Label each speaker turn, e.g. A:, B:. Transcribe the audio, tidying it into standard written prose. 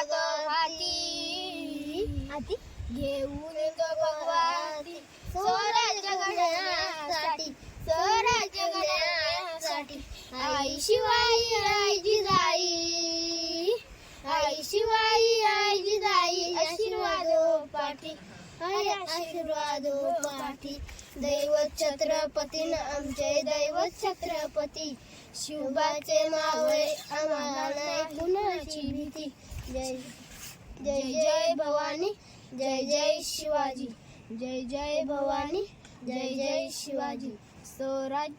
A: हाती हाती घेऊन तो भगवाती स्वराज्य घडण्यासाठी स्वराज्य घडण्यासाठी आई शिवाई आई जिजाई आई शिवाई आई जिजाई आशीर्वादो पाठी आशीर्वादो पाठी दैवत छत्रपती आमचे दैवत छत्रपती शिवबाचे मावळे आम्हाला नाही कुणाची भीती जय जय जय भवानी जय जय शिवाजी जय जय भवानी जय जय शिवाजी स्वराज